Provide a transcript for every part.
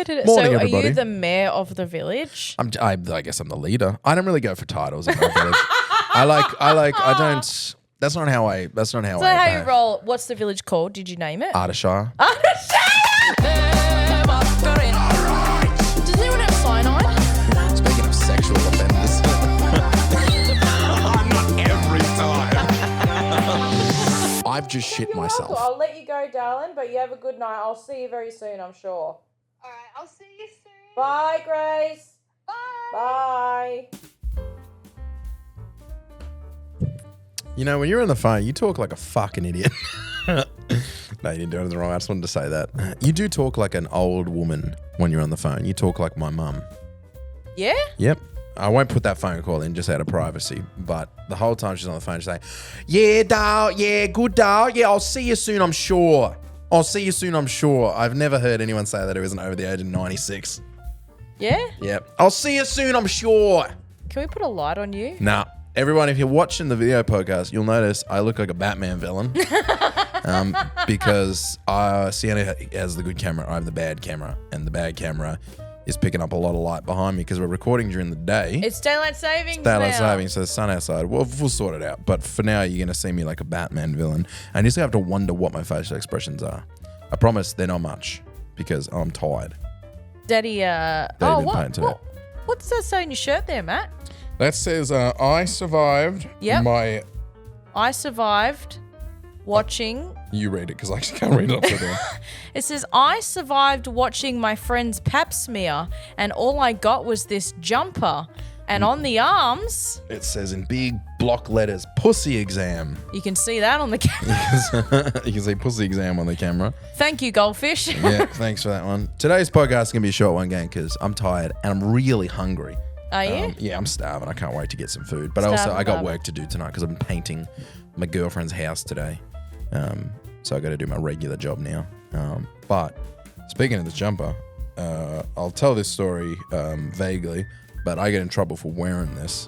Morning, So everybody. are you the mayor of the village? I guess I'm the leader. I don't really go for titles in my village. I don't. That's not how I. Is that how you roll? What's the village called? Did you name it? Ardeshire. Does anyone have cyanide? Speaking of sexual offenders. Not every time. I've just shit myself. I'll let you go, darling, but you have a good night. I'll see you very soon, I'm sure. All right, I'll see you soon. Bye, Grace. Bye. Bye. You know, when you're on the phone, you talk like a fucking idiot. No, you didn't do anything wrong. I just wanted to say that. You do talk like an old woman when you're on the phone. You talk like my mum. Yeah? Yep. I won't put that phone call in just out of privacy, but the whole time she's on the phone, she's saying, yeah, Dale, yeah, good, Dale. Yeah, I'll see you soon, I'm sure. I'll see you soon, I'm sure. I've never heard anyone say that who isn't over the age of 96. Yeah? Yep. I'll see you soon, I'm sure. Can we put a light on you? Nah. Everyone, if you're watching the video podcast, you'll notice I look like a Batman villain because Sienna has the good camera. I have the bad camera, and the bad camera is picking up a lot of light behind me because we're recording during the day. It's daylight savings Daylight now. saving, so the sun outside. We'll sort it out. But for now, you're going to see me like a Batman villain. And you just have to wonder what my facial expressions are. I promise they're not much because I'm tired. Daddy, David Payne today. what does that say on your shirt there, Matt? That says, I survived Yep. my... I survived watching... You read it because I just can't read it upside down. It says, I survived watching my friend's pap smear, and all I got was this jumper. And on the arms, It says in big block letters, pussy exam. you can see that on the camera. You can see pussy exam on the camera. Thank you, goldfish. Yeah, thanks for that one. Today's podcast is going to be a short one, gang, because I'm tired and I'm really hungry. Are you? Yeah, I'm starving. I can't wait to get some food. But Starving, I got Barbara. work to do tonight because I've been painting my girlfriend's house today. So I got to do my regular job now. But speaking of this jumper, I'll tell this story vaguely, but I get in trouble for wearing this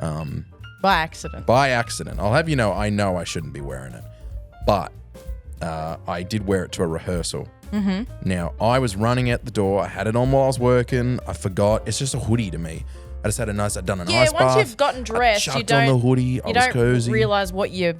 By accident. by accident. I'll have you know I shouldn't be wearing it. But I did wear it to a rehearsal. Mm-hmm. Now, I was running out the door. I had it on while I was working. I forgot. It's just a hoodie to me. I just had I'd done an ice bath. Yeah, once you've gotten dressed, I you chucked on don't the hoodie. I was cozy. realize what you're,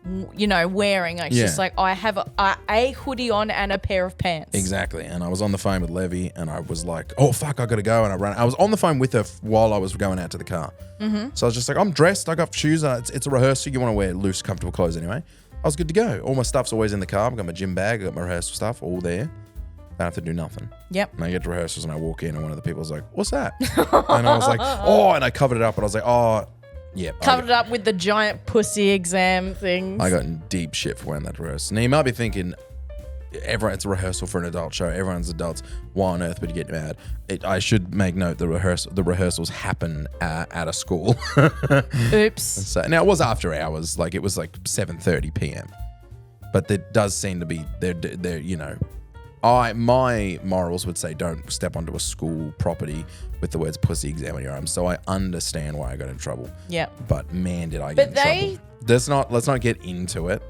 wearing. It's Yeah. just like, I have a hoodie on and a pair of pants. Exactly. And I was on the phone with Levy and I was like, oh, fuck, I got to go. And I was on the phone with her while I was going out to the car. Mm-hmm. So I was just like, I'm dressed. I got shoes. It's a rehearsal. You want to wear loose, comfortable clothes anyway. I was good to go. All my stuff's always in the car. I've got my gym bag. I got my rehearsal stuff all there. I don't have to do nothing. Yep. And I get to rehearsals and I walk in and one of the people was like, what's that? And I was like, oh, and I covered it up and I was like, oh, yeah. Covered it up with the giant pussy exam things. I got in deep shit for wearing that rehearsal. Now you might be thinking, it's a rehearsal for an adult show. Everyone's adults. Why on earth would you get mad? I should make note the rehearsals happen at a school. Oops. So now it was after hours, like it was like 7:30 p.m. But there does seem to be there. My morals would say don't step onto a school property with the words pussy exam on your arm. So I understand why I got in trouble. Yep. But man, did I get in trouble. Let's not get into it.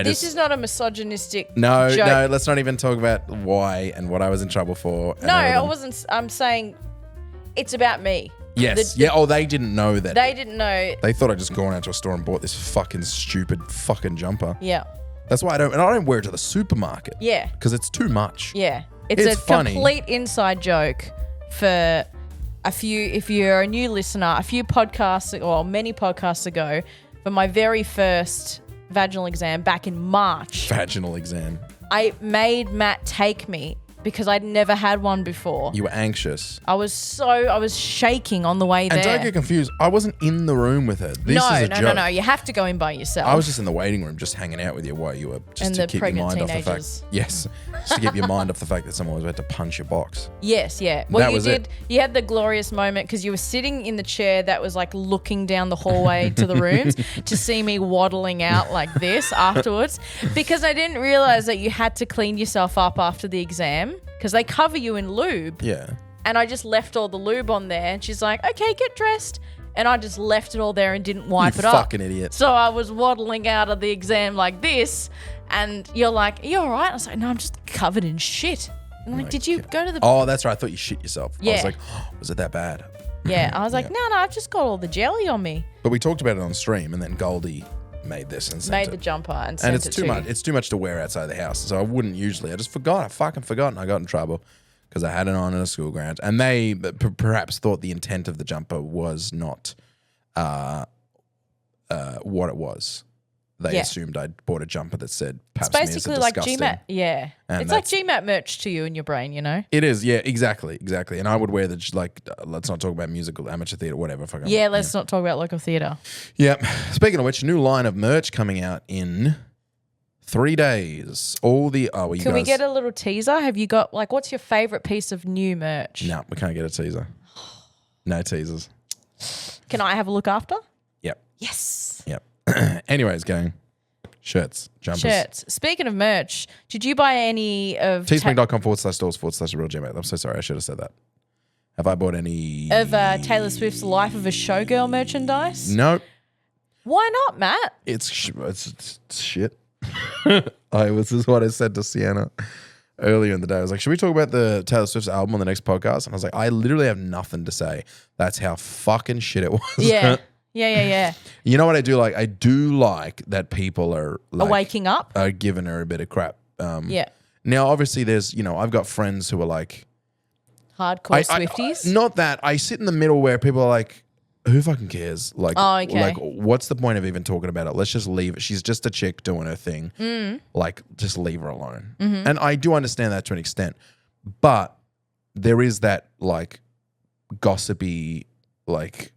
This is not a misogynistic No, joke. let's not even talk about why and what I was in trouble for. No, I wasn't. I'm saying it's about me. Yes. They didn't know that. They didn't know. They thought I'd just gone out to a store and bought this fucking stupid fucking jumper. Yeah. That's why I don't wear it to the supermarket. Yeah. Because it's too much. Yeah. It's a funny. complete inside joke for if you're a new listener, many podcasts ago, for my very first vaginal exam back in March. Vaginal exam. I made Matt take me because I'd never had one before. You were anxious. I was shaking on the way there. And don't get confused. I wasn't in the room with her. This is a joke. No. You have to go in by yourself. I was just in the waiting room, just hanging out with you while you were just And to the keep your pregnant mind off the teenagers. fact. Yes, just to keep your mind off the fact that someone was about to punch your box. Yes, yeah. Well, That you was did. it. You had the glorious moment because you were sitting in the chair that was like looking down the hallway to the rooms to see me waddling out like this afterwards because I didn't realize that you had to clean yourself up after the exam because they cover you in lube. Yeah. And I just left all the lube on there and she's like, okay, get dressed. And I just left it all there and didn't wipe You it up. fucking idiot. So I was waddling out of the exam like this and you're like, are you all right? I was like, no, I'm just covered in shit. I'm like, did you go to the... Oh, that's right. I thought you shit yourself. I Yeah. was like, oh, was it that bad? Yeah, I was like, no, I've just got all the jelly on me. But we talked about it on stream, and then Goldie made this and sent Made it. the jumper and sent And it's it too to much. you. It's too much to wear outside the house. So I wouldn't usually. I just forgot. I fucking forgot, and I got in trouble because I had it on in a school ground. And they perhaps thought the intent of the jumper was not what it was. They assumed I'd bought a jumper that said It's "Pap smears are basically like disgusting." GMat. Yeah. And It's like GMat merch to you in your brain, you know? It is, yeah, exactly. And I would wear the let's not talk about musical, amateur theatre, whatever. Fucking, Yeah, let's not talk about local theatre. Yeah. Speaking of which, new line of merch coming out in 3 days. All the Can we get a little teaser? Have you got, like, what's your favourite piece of new merch? No, we can't get a teaser. No teasers. Can I have a look after? Yep. Yes. Yep. Anyways, gang. Shirts, jumpers. Shirts. Speaking of merch, did you buy any of Teespring.com/stores/real GMat. I'm so sorry. I should have said that. Have I bought any Taylor Swift's Life of a Showgirl merchandise? Nope. Why not, Matt? It's shit. This is what I said to Sienna earlier in the day. I was like, should we talk about the Taylor Swift's album on the next podcast? And I was like, I literally have nothing to say. That's how fucking shit it was. Yeah. Yeah. You know what I do like? I do like that people are like, Waking up? are giving her a bit of crap. Yeah. Now, obviously, there's, I've got friends who are like, Hardcore Swifties? not that. I sit in the middle where people are like, who fucking cares? Like, Oh, okay. like, what's the point of even talking about it? Let's just leave it. She's just a chick doing her thing. Like, just leave her alone. And I do understand that to an extent. But there is that, like, gossipy, like,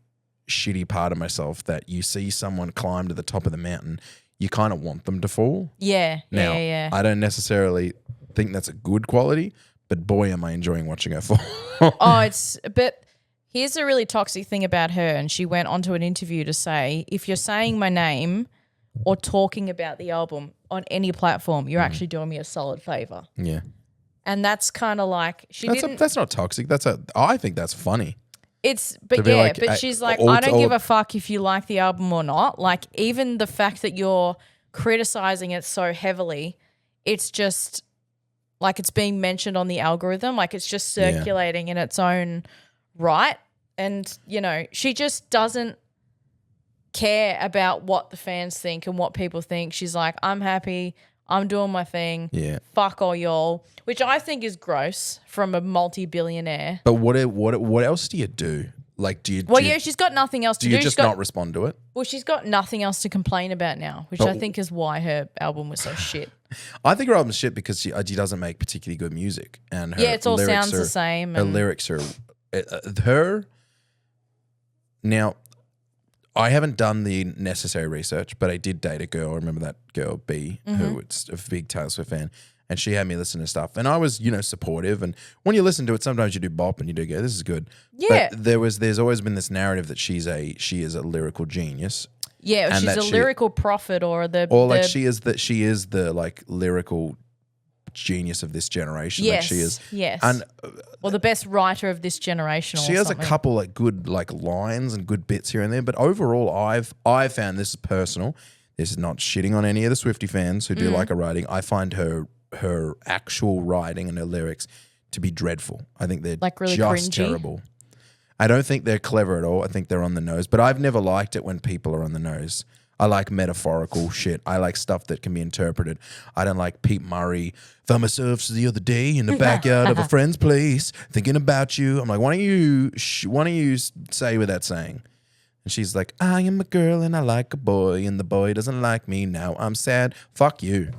shitty part of myself that you see someone climb to the top of the mountain, you kind of want them to fall. Yeah. Now, Yeah. I don't necessarily think that's a good quality, but boy, am I enjoying watching her fall. But here's a really toxic thing about her. And she went onto an interview to say, if you're saying my name or talking about the album on any platform, you're actually doing me a solid favor. Yeah. And that's kind of like, That's not toxic. I think that's funny. But she's like, I don't give a fuck if you like the album or not. Like, even the fact that you're criticizing it so heavily, it's just like it's being mentioned on the algorithm. Like, it's just circulating in its own right. And, she just doesn't care about what the fans think and what people think. She's like, I'm happy. I'm doing my thing. Yeah. Fuck all y'all, which I think is gross from a multi-billionaire. But what else do you do? Like, She's got nothing else to do. Do you just not respond to it? Well, she's got nothing else to complain about now, which I think is why her album was so shit. I think her album's shit because she doesn't make particularly good music, and her it all lyrics sounds the same. Her lyrics are her. Now, I haven't done the necessary research, but I did date a girl. I remember that girl B, who was a big Taylor Swift fan, and she had me listen to stuff, and I was, supportive. And when you listen to it, sometimes you do bop and you do go, "This is good." Yeah. But there's always been this narrative that she is a lyrical genius. Yeah, and she's a lyrical prophet, she is the like lyrical genius of this generation. Yes, like she is. Yes. And or the best writer of this generation. She has a couple like good like lines and good bits here and there, but overall, I've found, this is personal. This is not shitting on any of the Swiftie fans who do like her writing. I find her actual writing and her lyrics to be dreadful. I think they're like really just cringy. terrible. I don't think they're clever at all. I think they're on the nose, but I've never liked it when people are on the nose. I like metaphorical shit. I like stuff that can be interpreted. I don't like Pete Murray. Found myself the other day in the backyard of a friend's place, thinking about you. I'm like, why don't you say what that's saying? And she's like, I am a girl and I like a boy, and the boy doesn't like me. Now I'm sad. Fuck you.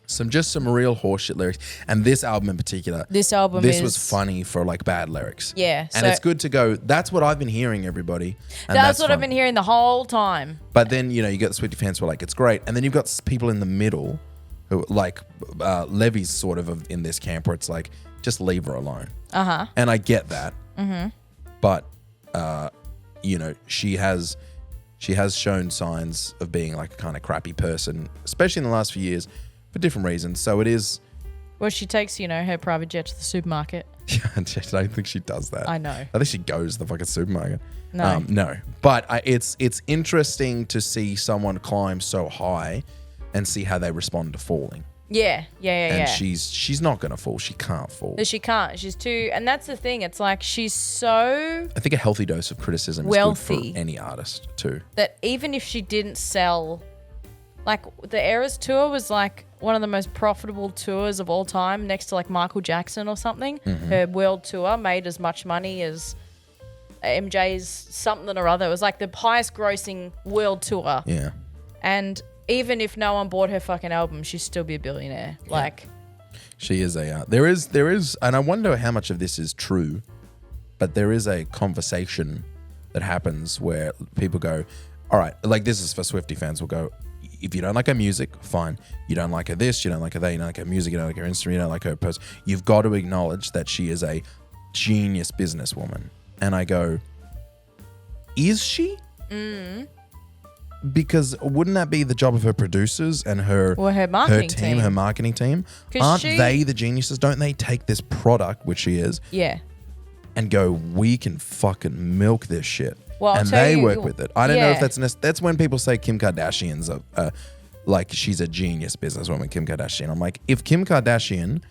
Some real horseshit lyrics, and this album in particular. This was funny for like bad lyrics. Yeah, and it's good to go. That's what I've been hearing, everybody. And that's what I've been hearing the whole time. But then you get the Swiftie fans who are like, it's great, and then you've got people in the middle who like Levy's sort of in this camp where it's like, just leave her alone. And I get that. But she has shown signs of being like a kind of crappy person, especially in the last few years, for different reasons. So it is. Well, she takes, her private jet to the supermarket. I don't think she does that. I know. I think she goes to the fucking supermarket. No. No. But it's interesting to see someone climb so high and see how they respond to falling. And she's not gonna fall. She can't fall. She can't. She's too, and that's the thing. It's like she's so I think a healthy dose of criticism is wealthy good for any artist too. that even if she didn't sell, like the Eras tour was like one of the most profitable tours of all time, next to like Michael Jackson or something. Her world tour made as much money as MJ's something or other. It was like the highest grossing world tour. Yeah. And even if no one bought her fucking album, she'd still be a billionaire. Like, She is a there is and I wonder how much of this is true, but there is a conversation that happens where people go, all right, like this is for Swiftie fans, will go, if you don't like her music, fine. You don't like her this, you don't like her that, you don't like her music, you don't like her instrument, you don't like her person. You've got to acknowledge that she is a genius businesswoman. And I go, is she? Because wouldn't that be the job of her producers and her marketing team. her marketing team? 'Cause Aren't she- they the geniuses? Don't they take this product, which she is, yeah. and go, we can fucking milk this shit? Well, I'll and tell they you- work with it. I don't know if yeah. that's when people say Kim Kardashian's like she's a genius businesswoman, Kim Kardashian. I'm like, if Kim Kardashian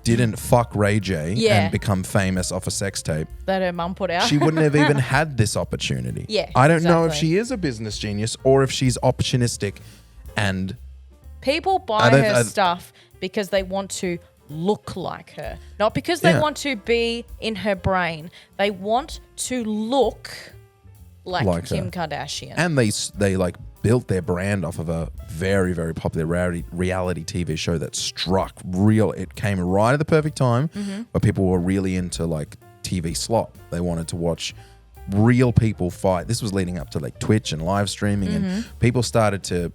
didn't fuck Ray J Yeah. and become famous off a sex tape, That her mum put out. she wouldn't have even had this opportunity. Yeah, I don't know if exactly. she is a business genius or if she's opportunistic and People buy her stuff because they want to look like her, not because they Yeah. want to be in her brain. They want to look like Kim her. Kardashian. And they like built their brand off of a very, very popular reality TV show that struck real. It came right at the perfect time where people were really into like TV slop. They wanted to watch real people fight. This was leading up to like Twitch and live streaming, and people started to,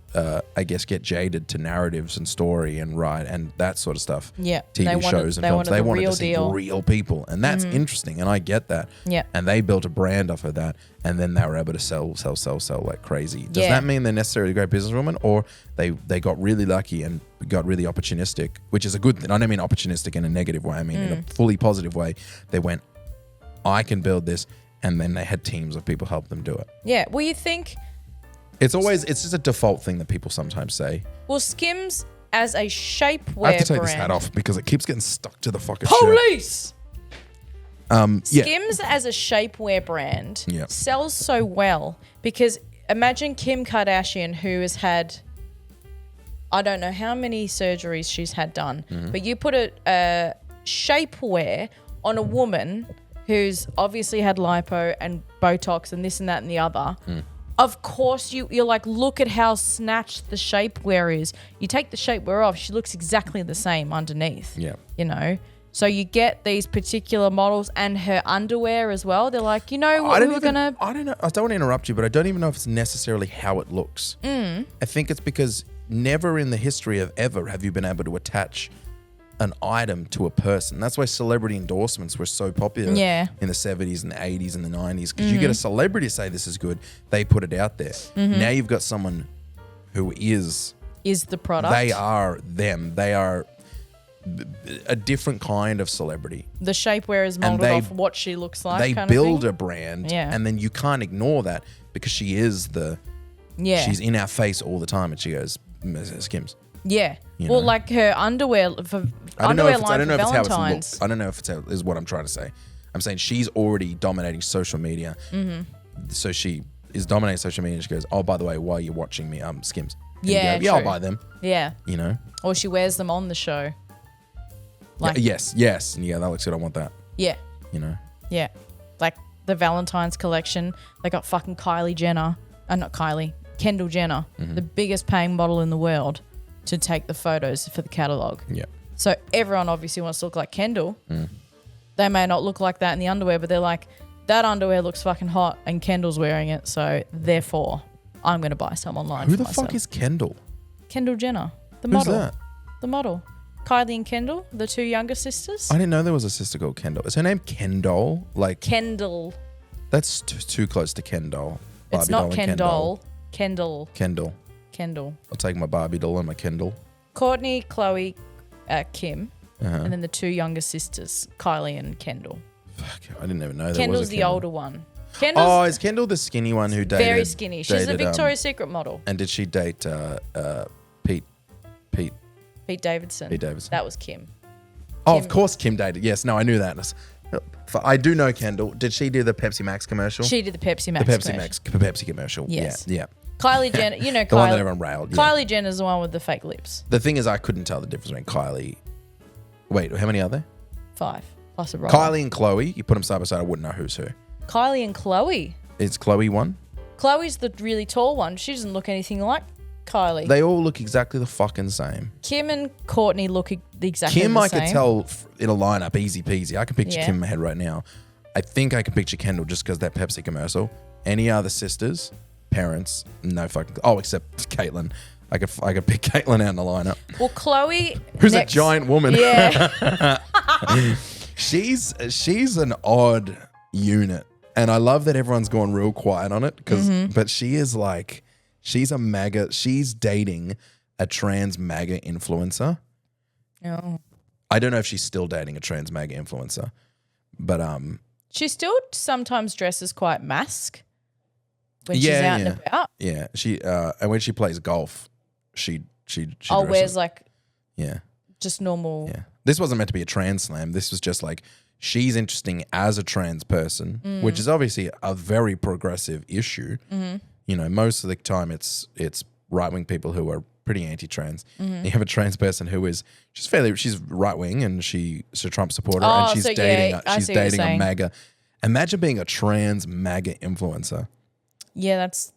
I guess, get jaded to narratives and story and that sort of stuff. Yeah, TV they wanted- shows and they films. wanted the They wanted real to see deal. real people, and that's interesting, and I get that. Yeah. And they built a brand off of that, and then they were able to sell like crazy. Does Yeah. that mean they're necessarily a great businesswoman, or they got really lucky and got really opportunistic, which is a good thing. I don't mean opportunistic in a negative way. I mean in a fully positive way. They went, I can build this, and then they had teams of people help them do it. yeah. Well, you think, It's just a default thing that people sometimes say. well, Skims as a shapewear I have to take brand. this hat off because it keeps getting stuck to the fucking shirt. Police! Yeah. Skims as a shapewear brand Yeah. sells so well because imagine Kim Kardashian, who has had, I don't know how many surgeries she's had done, but you put a shapewear on a woman who's obviously had lipo and Botox and this and that and the other. Of course, you're like, look at how snatched the shapewear is. You take the shapewear off, she looks exactly the same underneath. Yeah. You know? So you get these particular models and her underwear as well. They're like, you know what, I don't gonna... I don't know. I don't want to interrupt you, but I don't even know if it's necessarily how it looks. I think it's because never in the history of ever have you been able to attach an item to a person. That's why celebrity endorsements were so popular Yeah. in the 70s and the 80s and the 90s, because you get a celebrity to say this is good, they put it out there. Now you've got someone who is Is the product. they are them. They are a different kind of celebrity. The shapewear is molded they- off what she looks like. They kind build of thing. a brand, Yeah. and then you can't ignore that because she is Yeah. she's in our face all the time, and she goes, Skims. Yeah. You Well, know? like her underwear for I don't know underwear if it's, line I don't know for if it's how Valentine's. it's looked. I don't know if it's how is what I'm trying to say. I'm saying she's already dominating social media. So she is dominating social media, and she goes, oh, by the way, while you're watching me, Skims. And you Yeah, go, yeah, I'll true. buy them. Yeah. You know? Or she wears them on the show. Like, Yes. And yeah, that looks good. I want that. yeah. You know? Yeah. Like the Valentine's collection, they got fucking Kylie Jenner, not Kylie, Kendall Jenner, the biggest paying model in the world, to take the photos for the catalog. Yeah. So everyone obviously wants to look like Kendall. They may not look like that in the underwear, but they're like, that underwear looks fucking hot and Kendall's wearing it, so therefore I'm going to buy some online Who for the myself. fuck is Kendall? Kendall Jenner? The Who's model. that? The model. Kylie and Kendall, the two younger sisters. I didn't know there was a sister called Kendall. Is her name Kendall? Like, Kendall. that's too close to Kendall. It's Barbie not doll and Kendall. Kendall. Kendall. Kendall. I'll take my Barbie doll and my Kendall. Courtney, Chloe, Kim, Uh-huh. and then the two younger sisters, Kylie and Kendall. Fuck, I didn't even know there Kendall's was a the Kendall. older one. Kendall's Oh, is Kendall the skinny one who dated? very skinny. She's a dated, Victoria's Secret model. and did she date Pete? Pete Davidson. Pete Davidson. That was Kim. Oh, Kim. of course, Kim dated. Yes, no, I knew that. I do know Kendall. Did she do the Pepsi Max commercial? She did the Pepsi Max. The Pepsi commercial. Max Pepsi commercial. Yes. Yeah. Kylie Jenner, you know, The one that everyone railed. Yeah. Kylie Jenner's the one with the fake lips. The thing is, I couldn't tell the difference between Kylie. Wait, how many are there? 5 plus a brother. Kylie and Chloe. You put them side by side, I wouldn't know who's who. Kylie and Chloe. Is Chloe one? Chloe's the really tall one. She doesn't look anything like Kylie. They all look exactly the fucking same. Kim and Courtney look exactly Kim, the I same. could tell in a lineup, easy peasy. I can picture Yeah. Kim in my head right now. I think I can picture Kendall just because that Pepsi commercial. Any other sisters, parents, no fucking. Oh, except Caitlyn. I could pick Caitlyn out in the lineup. Well, Chloe, Who's next- a giant woman. Yeah. She's an odd unit, and I love that everyone's gone real quiet on it because. But she is like, she's a MAGA. She's dating a trans MAGA influencer. Oh. I don't know if she's still dating a trans MAGA influencer, but She still sometimes dresses quite mask when she's Yeah, out and about. yeah, she and when she plays golf, she Oh, dresses- wears like yeah. just normal. Yeah. This wasn't meant to be a trans slam. This was just like she's interesting as a trans person, which is obviously a very progressive issue. You know, most of the time it's right wing people who are pretty anti-trans. You have a trans person who is she's right wing and she's a Trump supporter Oh, and she's so dating yeah, I she's see what you're dating a saying. MAGA. Imagine being a trans MAGA influencer. Yeah, it's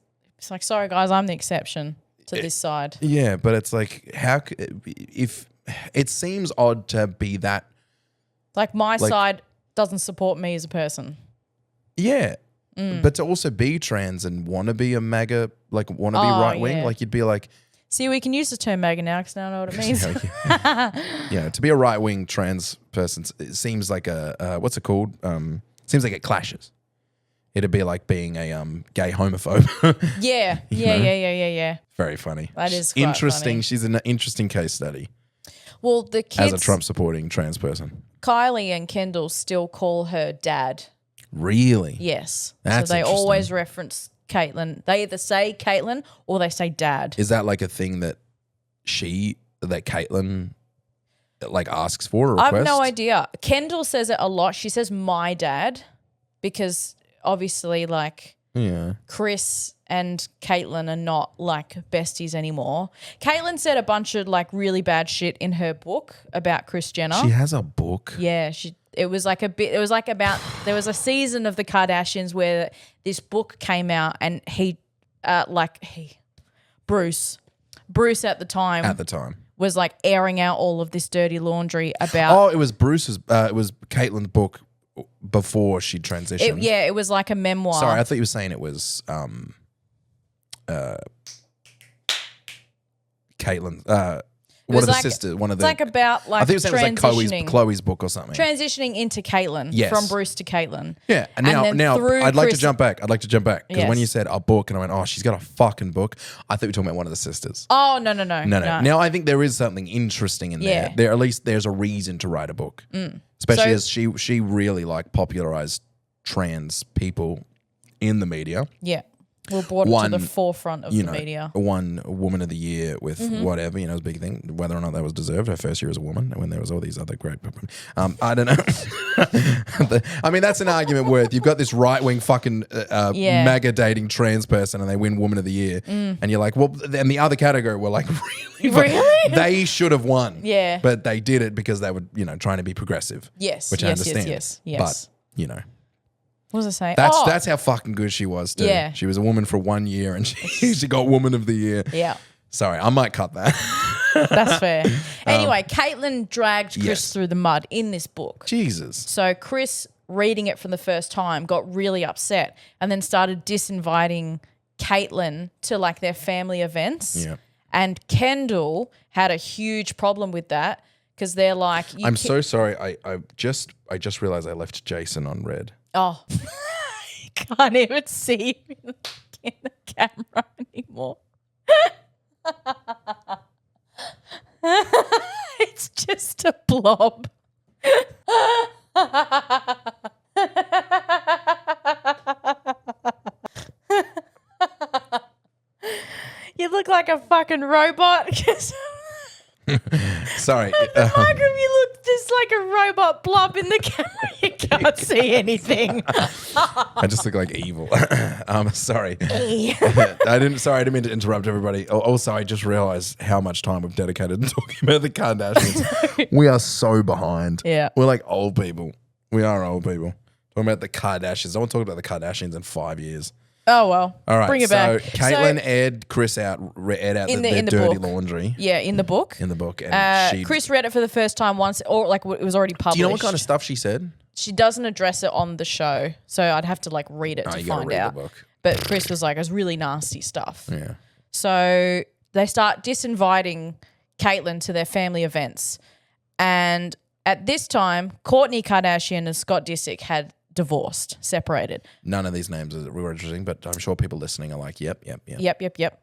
like, sorry guys, I'm the exception to this side. Yeah, but it's like if it seems odd to be that. Like my side doesn't support me as a person. Yeah. But to also be trans and want to be a MAGA, like want to be Oh, right wing, yeah. like you'd be like, See, we can use the term MAGA now because now I know what it means. to be a right wing trans person, it seems like what's it called? Seems like it clashes. It'd be like being a gay homophobe. Yeah. Yeah. Very funny. That is quite interesting. funny. She's an interesting case study Well, the as a kids, Trump supporting trans person. Kylie and Kendall still call her dad. Really? Yes. That's so they interesting. always reference Caitlyn. They either say Caitlyn or they say dad. Is that like a thing that Caitlyn like asks for or I requests? have no idea. Kendall says it a lot. She says my dad because obviously like Yeah. Chris and Caitlyn are not like besties anymore. Caitlyn said a bunch of like really bad shit in her book about Kris Jenner. She has a book. Yeah, it was like about there was a season of the Kardashians where this book came out and Bruce at the time At the time. was like airing out all of this dirty laundry about Oh, it was Bruce's. It was Caitlin's book before she transitioned. it was like a memoir. Sorry, I thought you were saying it was Caitlin. One of the like- sisters. One of It's the. like about like I think it was saying it was like transitioning Chloe's book or something. transitioning into Caitlyn Yes. from Bruce to Caitlyn. Yeah, and then now through I'd like to Chris- jump back. Because Yes. when you said a book, and I went, oh, she's got a fucking book. I thought you were talking about one of the sisters. Oh no. No. Now I think there is something interesting in there. Yeah. There at least there's a reason to write a book, especially So- as she really like popularized trans people in the media. Yeah. We're brought it One, to the forefront of You the know, media. one woman of the year with Mm-hmm. whatever, it was a big thing. Whether or not that was deserved, her first year as a woman, when there was all these other great people. I don't know. I mean, that's an argument worth. You've got this right wing fucking Yeah. MAGA dating trans person, and they win woman of the year, and you're like, well, and the other category were like, really, Really? they should have won. Yeah. but they did it because they were, trying to be progressive. Yes. which I yes, understand. Yes. But What was I saying? that's how fucking good she was too. Yeah. She was a woman for 1 year, and she got woman of the year. Yeah. Sorry, I might cut that. That's fair. Anyway, Caitlyn dragged Chris yes. through the mud in this book. Jesus. So Chris, reading it for the first time, got really upset and then started disinviting Caitlyn to like their family events. Yeah. And Kendall had a huge problem with that because they're like, I'm so sorry. I just realized I left Jason on red. Oh, I can't even see him in the camera anymore. It's just a blob. You look like a fucking robot. Sorry. How come you look just like a robot blob in the camera? You can't see anything. I just look like evil. Sorry. I didn't mean to interrupt everybody. Also, I just realized how much time we've dedicated to talking about the Kardashians. We are so behind. Yeah. We're like old people. We are old people. Talking about the Kardashians. I want to talk about the Kardashians in 5 years. Oh, well. All right. Bring it so back. Caitlyn aired Chris out, read out In their the dirty book. laundry. Yeah, in the book. In the book. And Chris read it for the first time once, or like it was already published. do you know what kind of stuff she said? She doesn't address it on the show, so I'd have to like read it to You gotta find read out. the book. But Chris was like, it was really nasty stuff. Yeah. So they start disinviting Caitlyn to their family events. And at this time, Kourtney Kardashian and Scott Disick had divorced, separated. None of these names were interesting, but I'm sure people listening are like, yep. Yep.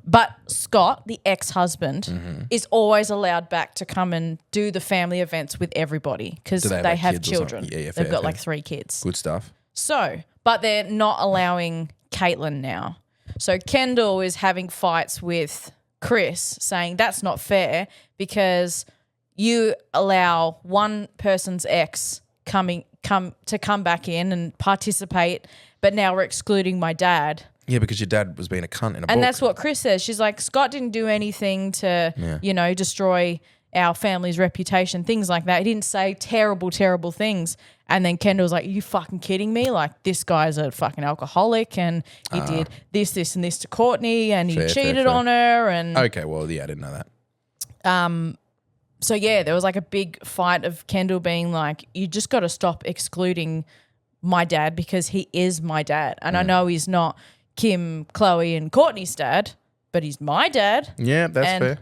But Scott, the ex-husband, is always allowed back to come and do the family events with everybody because Do they have, they like, have kids or children. something? Yeah, They've fair, got fair. like 3 kids. Good stuff. So, but they're not allowing Caitlyn now. So Kendall is having fights with Chris saying that's not fair because you allow one person's ex come back in and participate, but now we're excluding my dad. Yeah, because your dad was being a cunt in a book. And that's what Chris says. She's like, Scott didn't do anything to, destroy our family's reputation, things like that. He didn't say terrible, terrible things. And then Kendall's like, are you fucking kidding me? Like, this guy's a fucking alcoholic and he did this, and this to Kourtney and he cheated on her. And Okay, well, yeah, I didn't know that. so, yeah, there was like a big fight of Kendall being like, you just got to stop excluding my dad because he is my dad. And I know he's not Kim, Chloe and Kourtney's dad, but he's my dad. Yeah, that's And, fair.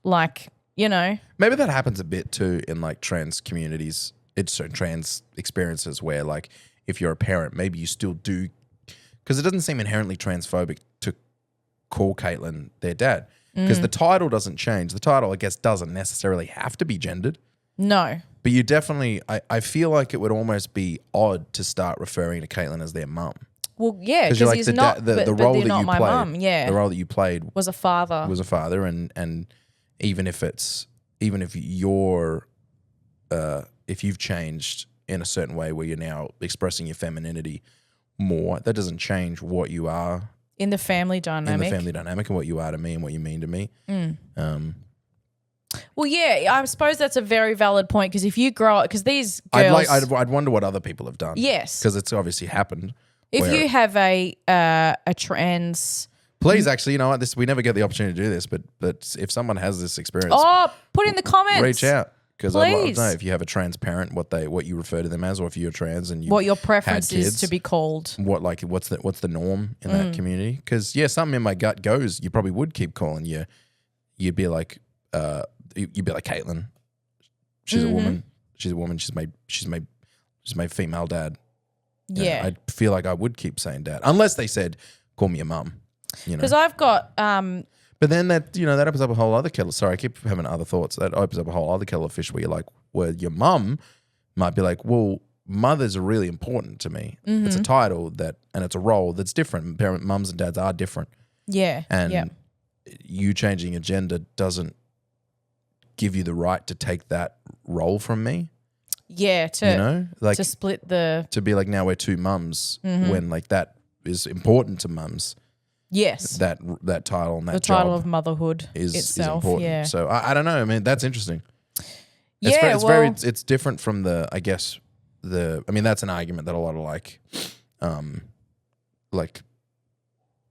Like, Maybe that happens a bit too in like trans communities. It's certain trans experiences where like if you're a parent, maybe you still do, because it doesn't seem inherently transphobic to call Caitlyn their dad because the title doesn't change. The title, I guess, doesn't necessarily have to be gendered. no. But you definitely, I feel like it would almost be odd to start referring to Caitlyn as their mum. Well, yeah, because You're like he's the not, the but role they're that not you my played, mum. Yeah, the role that you played was a father. was a father, and even if you're if you've changed in a certain way where you're now expressing your femininity more, that doesn't change what you are in the family dynamic. in the family dynamic and what you are to me and what you mean to me. Well, yeah, I suppose that's a very valid point because if you grow up, because these girls, I'd wonder what other people have done. Yes. because it's obviously happened. if where- you have a trans, please, actually, you know what? We never get the opportunity to do this, but if someone has this experience, put in the comments. reach out. Because I'd love Please. to know if you have a trans parent, what you refer to them as, or if you're trans and you What your had preference is kids, to be called. what's the norm in that community? Because something in my gut goes, you probably would keep calling you. You'd be like Caitlyn. She's a woman. She's a woman. She's my female dad. Yeah, I feel like I would keep saying dad, unless they said call me a mum. because I've got But then that opens up a whole other kettle. Sorry, I keep having other thoughts. That opens up a whole other kettle of fish where your mum might be like, well, mothers are really important to me. It's a title and it's a role that's different. Mums and dads are different. yeah, And you changing your gender doesn't give you the right to take that role from me. yeah, To to split the to be like, now we're two mums when like that is important to mums. yes, That title and that the title job of motherhood is itself. important. Yeah, So I don't know. I mean, that's interesting. It's different from that's an argument that a lot of like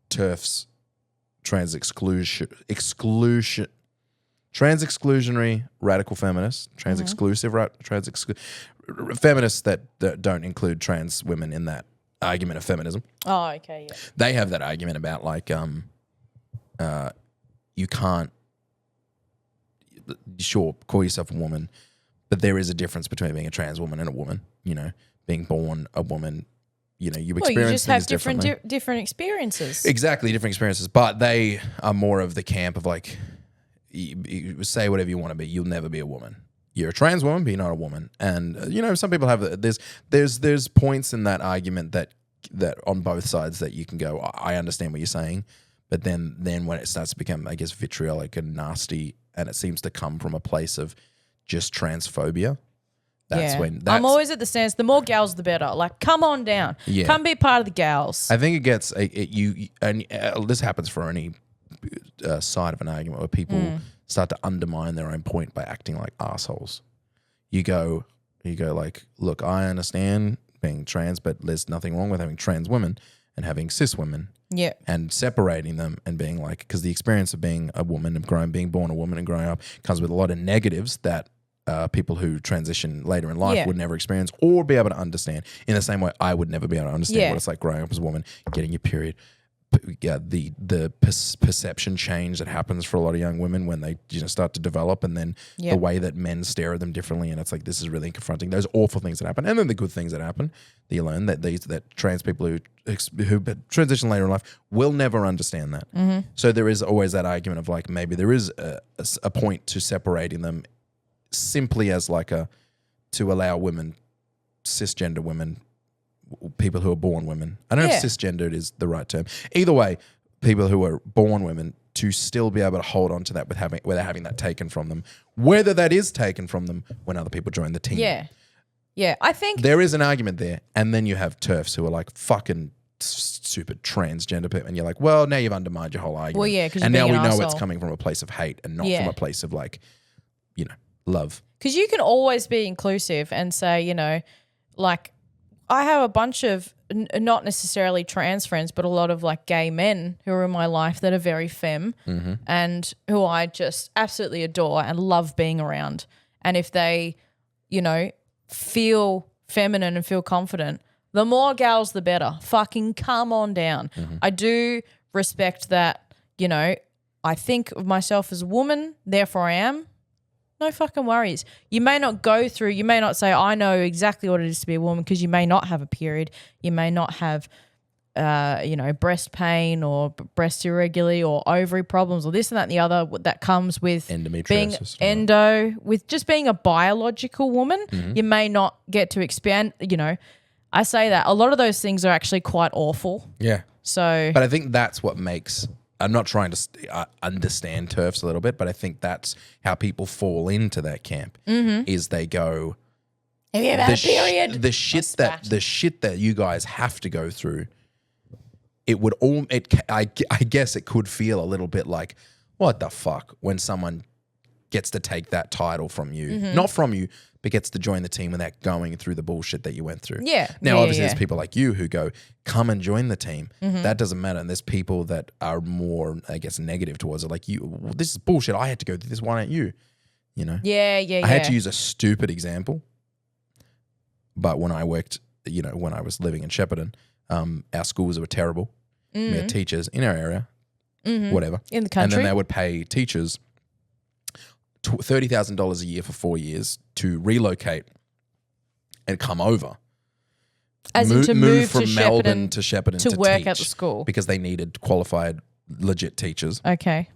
TERFs, trans exclusionary radical feminists, trans exclusive feminists that don't include trans women in that argument of feminism. Oh, okay, yeah. They have that argument about like you can't call yourself a woman, but there is a difference between being a trans woman and a woman, being born a woman, you experience you just have things differently. different experiences. Exactly, different experiences, but they are more of the camp of like, you say whatever you want to be, you'll never be a woman. You're a trans woman, but you're not a woman. And some people have there's points in that argument that on both sides that you can go, I understand what you're saying, But then when it starts to become, I guess, vitriolic and nasty, and it seems to come from a place of just transphobia, that's when I'm always at the stance. The more gals, the better. Like, come on down. Yeah. Come be part of the gals. I think it gets this happens for any side of an argument where people start to undermine their own point by acting like assholes. You go like, look, I understand being trans, but there's nothing wrong with having trans women and having cis women. Yeah. And separating them and being like, because the experience of being a woman and being born a woman and growing up comes with a lot of negatives that people who transition later in life would never experience or be able to understand. In the same way, I would never be able to understand what it's like growing up as a woman, getting your period. The perception change that happens for a lot of young women when they start to develop, and then the way that men stare at them differently, and it's like, this is really confronting. Those awful things that happen, and then the good things that happen that you learn that trans people who transition later in life will never understand that. Mm-hmm. So there is always that argument of like, maybe there is a point to separating them simply as like to allow women, cisgender women, people who are born women. I don't know if cisgendered is the right term. Either way, people who are born women to still be able to hold on to that without having that taken from them, whether that is taken from them when other people join the team. Yeah. Yeah, I think there is an argument there. And then you have TERFs who are like fucking stupid transgender people, and you're like, well, now you've undermined your whole argument. Well, yeah, because and now we know asshole. it's coming from a place of hate and not from a place of like, love. Because you can always be inclusive and say, like, I have a bunch of not necessarily trans friends, but a lot of like gay men who are in my life that are very femme and who I just absolutely adore and love being around. And if they, feel feminine and feel confident, the more gals, the better. Fucking come on down. I do respect that, I think of myself as a woman, therefore I am. No fucking worries. You may not say, I know exactly what it is to be a woman, because you may not have a period. You may not have, breast pain or breast irregularity or ovary problems or this and that and the other that comes with being with just being a biological woman. You may not get to expand, I say that. A lot of those things are actually quite awful. Yeah. So, but I think that's what makes... I'm not trying to understand TERFs a little bit, but I think that's how people fall into that camp. Is they go, have you ever had a period? The shit that you guys have to go through. I guess it could feel a little bit like, what the fuck, when someone gets to take that title from you, not from you, but gets to join the team without going through the bullshit that you went through. Yeah. Now, obviously, there's people like you who go, come and join the team. That doesn't matter. And there's people that are more, I guess, negative towards it. Like, this is bullshit. I had to go through this. Why don't you? Yeah. I had to use a stupid example. But when I worked, when I was living in Shepparton, our schools were terrible. We had teachers in our area, whatever. In the country. And then they would pay teachers $30,000 a year for 4 years to relocate and come over. As in to move from to Melbourne to Shepparton to work teach at the school. because they needed qualified, legit teachers. Okay.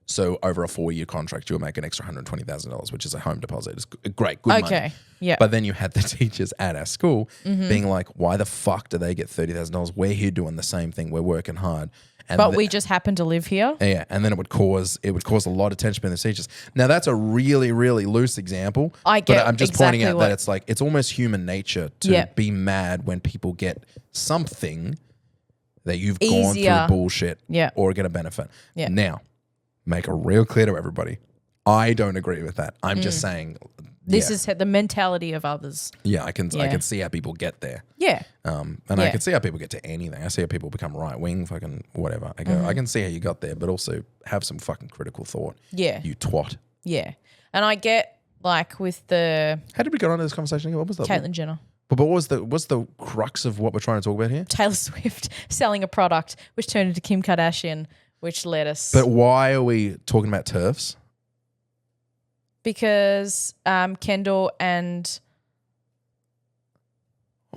So over a 4-year contract, you'll make an extra $120,000, which is a home deposit. It's great, good money. Okay, yeah. But then you had the teachers at our school being like, why the fuck do they get $30,000? We're here doing the same thing. We're working hard. And we just happen to live here. Yeah, and then it would cause a lot of tension between the teachers. Now that's a really, really loose example. I get but I'm just exactly pointing out that it's like it's almost human nature to be mad when people get something that you've gone through bullshit or get a benefit. Yeah. Now, make it real clear to everybody. I don't agree with that. I'm just saying this is the mentality of others. Yeah, I can see how people get there. Yeah. I can see how people get to anything. I see how people become right wing, fucking whatever. I go, I can see how you got there, but also have some fucking critical thought. Yeah. You twat. Yeah. And I get like with the how did we get on to this conversation again? What was that? Caitlyn Jenner. But what's the crux of what we're trying to talk about here? Taylor Swift selling a product which turned into Kim Kardashian, which led us. But why are we talking about TERFs? Because Kendall and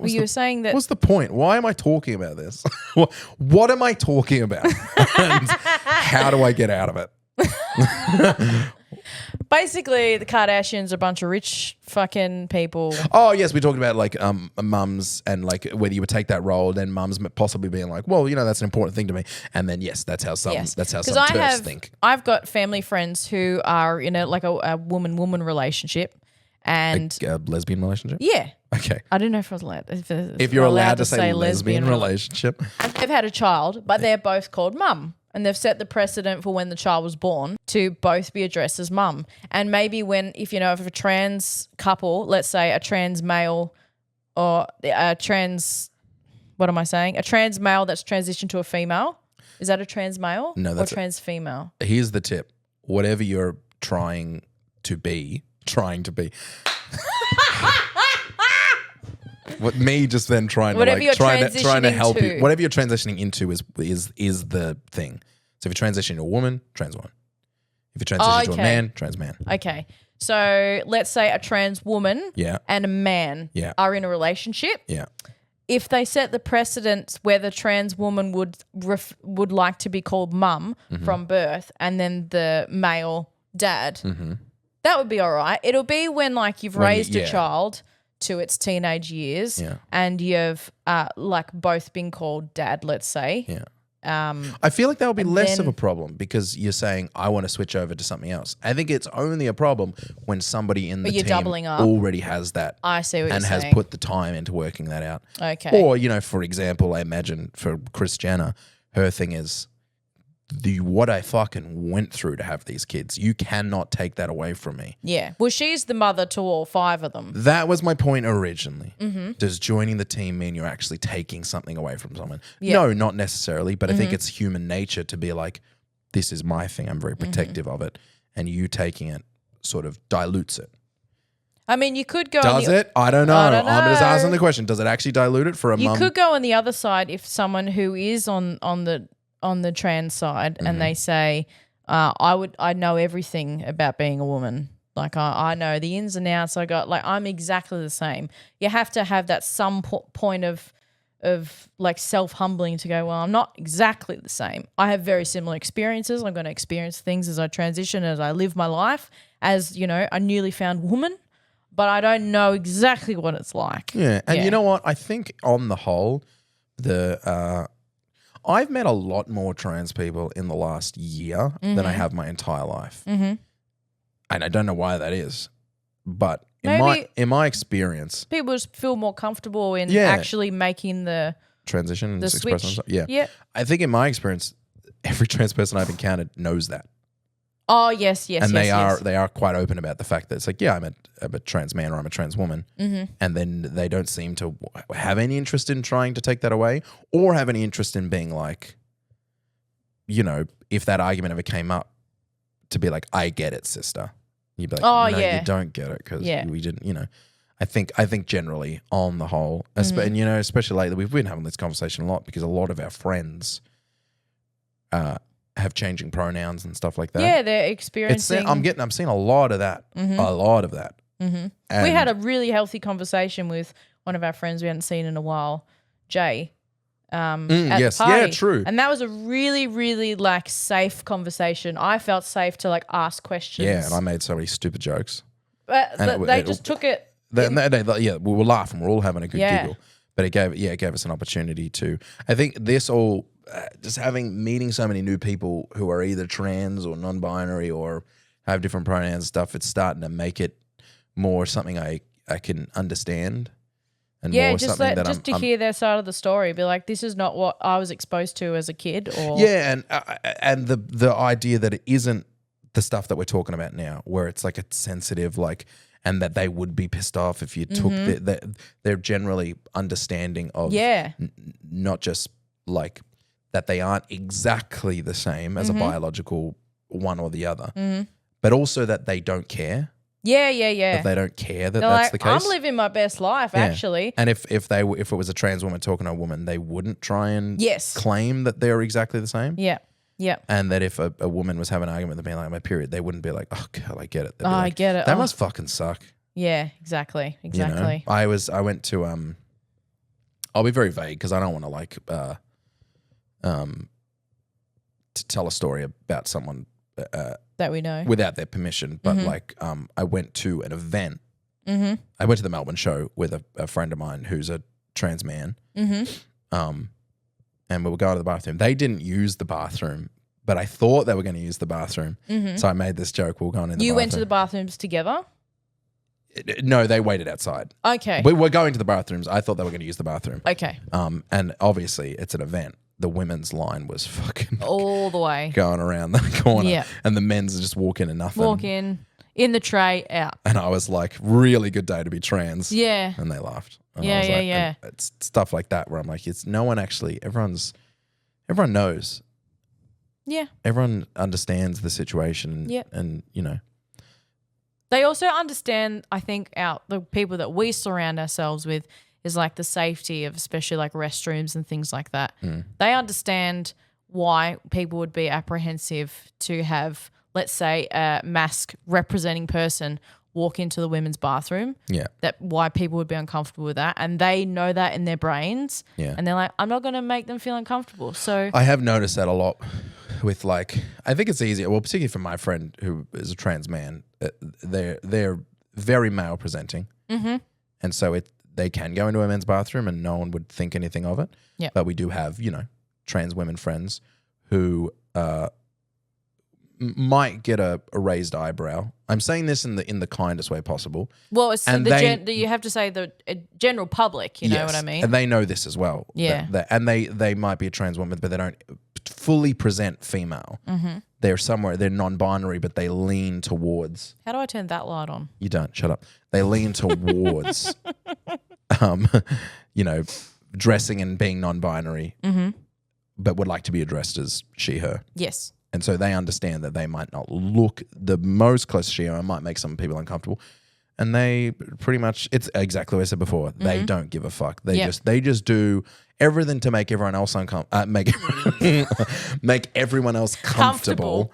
you were saying that. What's the point? Why am I talking about this? What am I talking about? And how do I get out of it? Basically, the Kardashians are a bunch of rich fucking people. Oh yes, we talked about like mums and like whether you would take that role, then mums possibly being like, well, that's an important thing to me, and then yes, that's how some TERFs think. I've got family friends who are in a woman-woman relationship, and A lesbian relationship. yeah. Okay. I don't know if I was allowed. If you're allowed to say lesbian relationship, And they've had a child, but they're both called mum. And they've set the precedent for when the child was born to both be addressed as mum. And maybe if a trans couple, let's say a trans male or a trans male that's transitioned to a female. Is that a trans male? No, that's or trans female. here's the tip. Whatever you're trying to be. What me just then trying to Whatever you're trying to help transitioning you. Whatever you're transitioning into is the thing. So if you're transitioning to a woman, trans woman. If you're transitioning to a man, trans man. Okay. So let's say a trans woman Yeah. and a man Yeah. are in a relationship. Yeah. If they set the precedence where the trans woman would like to be called mum Mm-hmm. from birth and then the male dad, that would be all right. It'll be when you've raised a child to its teenage years and you've both been called dad, let's say. Yeah. I feel like that would be less of a problem because you're saying I want to switch over to something else. I think it's only a problem when somebody in the team doubling up. already has that. I see what and you're has saying. put the time into working that out. Okay. Or, for example, I imagine for Kris Jenner, her thing is what I fucking went through to have these kids. You cannot take that away from me. Yeah. Well, she's the mother to all 5 of them. That was my point originally. Mm-hmm. Does joining the team mean you're actually taking something away from someone? Yeah. No, not necessarily, but I think it's human nature to be like, this is my thing. I'm very protective of it. And you taking it sort of dilutes it. I mean, you could go. Does it? I don't know. I don't I'm just know. asking the question. Does it actually dilute it for a You mum? could go on the other side if someone who is on the trans side and they say, I know everything about being a woman. I know the ins and outs. I'm exactly the same. You have to have that some point of self-humbling to go, well, I'm not exactly the same. I have very similar experiences. I'm going to experience things as I transition, as I live my life as, a newly found woman, but I don't know exactly what it's like. Yeah. And you know what? I think on the whole, I've met a lot more trans people in the last year than I have my entire life. Mm-hmm. And I don't know why that is. But in my experience, people just feel more comfortable in actually making the transition and the express switch. themselves. Yeah. Yeah. I think in my experience, every trans person I've encountered knows that. Oh, yes. And they are quite open about the fact that it's like, yeah, I'm a trans man or I'm a trans woman. Mm-hmm. And then they don't seem to have any interest in trying to take that away or have any interest in being like, if that argument ever came up to be like, I get it, sister. You'd be like, no, you don't get it because we didn't, I think generally on the whole, and especially lately, we've been having this conversation a lot because a lot of our friends have changing pronouns and stuff like that. Yeah, they're experiencing. I'm seeing a lot of that. Mm-hmm. A lot of that. Mm-hmm. We had a really healthy conversation with one of our friends we hadn't seen in a while, Jay. At yes, the party. yeah, true. And that was a really, really safe conversation. I felt safe to ask questions. Yeah, and I made so many stupid jokes. But they just took it. We were laughing. We're all having a good giggle. But it gave us an opportunity to. I think this all just meeting so many new people who are either trans or non-binary or have different pronouns and stuff. It's starting to make it more something I can understand. And more just something that to hear their side of the story, be like, this is not what I was exposed to as a kid. Or and the idea that it isn't the stuff that we're talking about now, where it's like it's sensitive, and that they would be pissed off if you took they're generally understanding of not just that they aren't exactly the same as a biological one or the other, but also that they don't care. Yeah. If they don't care that They're that's the case. I'm living my best life, actually. And if it was a trans woman talking to a woman, they wouldn't try and claim that they're exactly the same. Yeah. Yeah. And that if a woman was having an argument with being like, my period, they wouldn't be like, oh God, I get it. They'd be I get it. That must fucking suck. Yeah, exactly. I went to I'll be very vague because I don't want to to tell a story about someone That we know. without their permission. But like, I went to an event. I went to the Melbourne show with a friend of mine who's a trans man. And we were going to the bathroom. They didn't use the bathroom, but I thought they were going to use the bathroom. So I made this joke. We were going in the You bathroom. went to the bathrooms together? No, they waited outside. Okay. We were going to the bathrooms. I thought they were going to use the bathroom. Okay. And obviously it's an event. The women's line was fucking All the way. going around the corner. Yeah. And the men's are just walking and nothing. Walk in the tray, out. And I was like, really good day to be trans. Yeah. And they laughed. And Yeah, I was yeah, like, yeah. and it's stuff like that where I'm like, it's no one actually, everyone knows. Yeah. Everyone understands the situation. Yep. And, you know. They also understand, I think, the people that we surround ourselves with is like the safety of especially like restrooms and things like that. They understand why people would be apprehensive to have, let's say, a mask representing person walk into the women's bathroom. Yeah. That why people would be uncomfortable with that. And they know that in their brains. Yeah. And they're like, I'm not going to make them feel uncomfortable. So I have noticed that a lot with like, I think it's easier, well, particularly for my friend who is a trans man, they're very male presenting. And so they can go into a men's bathroom and no one would think anything of it. Yeah. But we do have, trans women friends who might get a raised eyebrow. I'm saying this in the kindest way possible. well, it's And you have to say the general public, you know Yes. what I mean? And they know this as well. Yeah. And they might be a trans woman, but they don't fully present female. They're non-binary, but they lean towards. How do I turn that light on? You don't, shut up. They lean towards, dressing and being non-binary, but would like to be addressed as she, her. Yes. And so they understand that they might not look the most close to she, or might make some people uncomfortable. And they pretty much, it's exactly what I said before. They don't give a fuck. They just do everything to make everyone else make everyone else comfortable.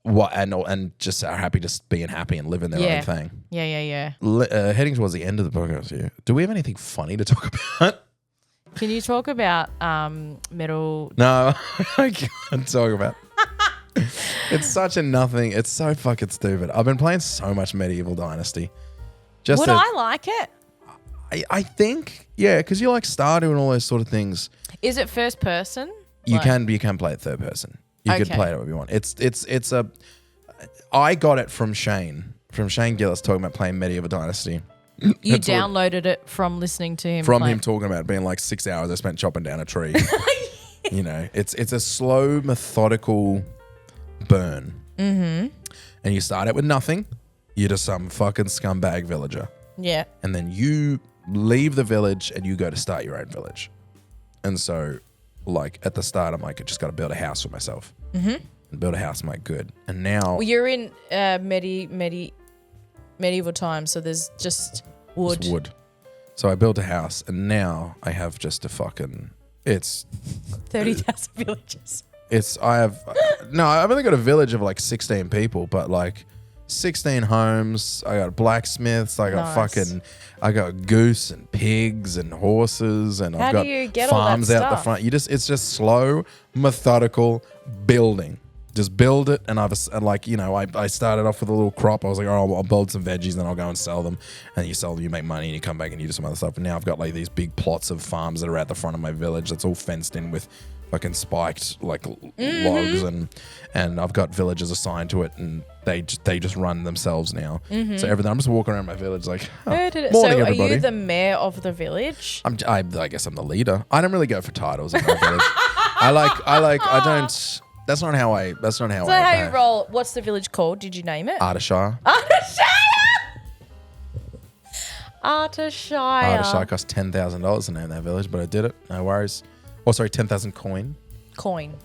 And just are happy just being happy and living their own thing. Yeah. Heading towards the end of the podcast here, do we have anything funny to talk about? Can you talk about metal? No, I can't talk about. It's such a nothing. It's so fucking stupid. I've been playing so much Medieval Dynasty. Would I like it? I think, yeah, because you like Stardew and all those sort of things. Is it first person? You can play it third person. You could Okay. play it however you want. It's a. I got it from Shane Gillis talking about playing Medieval Dynasty. You That's all- downloaded it from listening to him. From play. him talking about it being like 6 hours I spent chopping down a tree. It's a slow, methodical burn. And you start out with nothing. You're just some fucking scumbag villager. Yeah. And then you leave the village and you go to start your own village. And so, like, at the start, I'm like, I just got to build a house for myself. And build a house, I'm like, good. And now... Well, you're in medieval times, so there's just wood. It's wood. So I built a house and now I have just a fucking... It's... 30,000 villages. I've only got a village of like 16 people, but like 16 homes. I got blacksmiths. I got Nice. I got goose and pigs and horses, and How I've do got you get all that farms out the stuff? front. It's just slow, methodical building. Just build it, and I started off with a little crop. I was like, oh, I'll build some veggies, then I'll go and sell them. And you sell them, you make money, and you come back and you do some other stuff. And now I've got like these big plots of farms that are at the front of my village that's all fenced in with fucking spiked like logs, and I've got villagers assigned to it, and they just run themselves now. So everything, I'm just walking around my village like, So morning are everybody. you the mayor of the village? I guess I'm the leader. I don't really go for titles in my village. I don't. That's not how I. Is that how you roll? What's the village called? Did you name it? Artishire. Artishire. Cost $10,000 to name that village, but I did it. No worries. Oh, sorry, 10,000 coin.